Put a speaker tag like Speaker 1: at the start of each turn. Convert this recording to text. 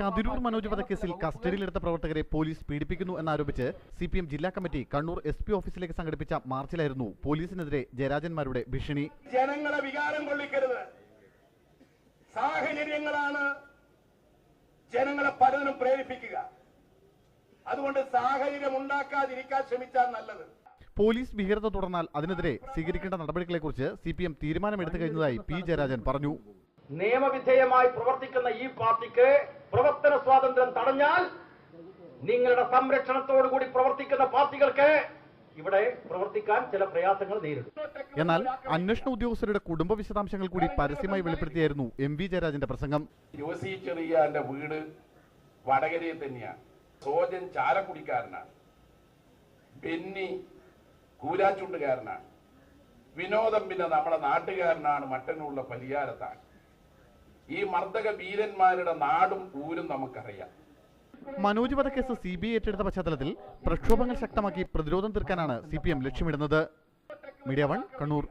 Speaker 1: കതിരൂർ മനോജ് വധക്കേസിൽ കസ്റ്റഡിയിലെടുത്ത പ്രവർത്തകരെ പോലീസ് പീഡിപ്പിക്കുന്നു എന്നാരോപിച്ച് CPM ജില്ലാ കമ്മിറ്റി കണ്ണൂർ SP ഓഫീസിലേക്ക് സംഘടിപ്പിച്ച മാർച്ചിലായിരുന്നു പോലീസിനെതിരെ ജയരാജന്മാരുടെ ഭീഷണി.
Speaker 2: ജനങ്ങളെ വികാരം കൊള്ളിക്കരുത്. സാഹചര്യങ്ങളാണ് ജനങ്ങളെ പലതിനും പ്രേരിപ്പിക്കുക. അതുകൊണ്ട് സാഹചര്യം ഉണ്ടാക്കാതിരിക്കാൻ ശ്രമിച്ചാൽ നല്ലത്.
Speaker 1: പോലീസ് ഭീകരത തുടർന്നാൽ അതിനെതിരെ സ്വീകരിക്കേണ്ട നടപടികളെക്കുറിച്ച് CPM തീരുമാനമെടുത്തു കഴിഞ്ഞതായി P. ജയരാജൻ പറഞ്ഞു.
Speaker 3: നിയമവിധേയമായി പ്രവർത്തിക്കുന്ന ഈ പാർട്ടിക്ക് പ്രവർത്തന സ്വാതന്ത്ര്യം തടഞ്ഞാൽ നിങ്ങളുടെ സംരക്ഷണത്തോടുകൂടി പ്രവർത്തിക്കുന്ന പാർട്ടികൾക്ക് ഇവിടെ പ്രവർത്തിക്കാൻ ചില പ്രയാസങ്ങൾ നേരിടും.
Speaker 1: എന്നാൽ അന്വേഷണ ഉദ്യോഗസ്ഥരുടെ കുടുംബ വിശദാംശങ്ങൾ കൂടി പരസ്യമായി വെളിപ്പെടുത്തിയായിരുന്നു MV ജയരാജന്റെ പ്രസംഗം.
Speaker 2: യുവസി ചെറിയാന്റെ വീട് വടകരയിൽ തന്നെയാണ്. സോജൻ ചാലക്കുടിക്കാരനാണ്. ബെന്നി കൂരാച്ചുണ്ടുകാരനാണ്. വിനോദം പിന്നെ നമ്മുടെ നാട്ടുകാരനാണ്. മട്ടന്നൂരിലെ പരിയാരത്താണ്. ഈ മർദ്ദക വീരന്മാരുടെ നാടും ഊരും നമുക്കറിയാം.
Speaker 1: മനോജ് വധക്കേസ് CBI ഏറ്റെടുത്ത പശ്ചാത്തലത്തിൽ പ്രക്ഷോഭങ്ങൾ ശക്തമാക്കി പ്രതിരോധം തീർക്കാനാണ് CPM ലക്ഷ്യമിടുന്നത്. മീഡിയ 1 കണ്ണൂർ.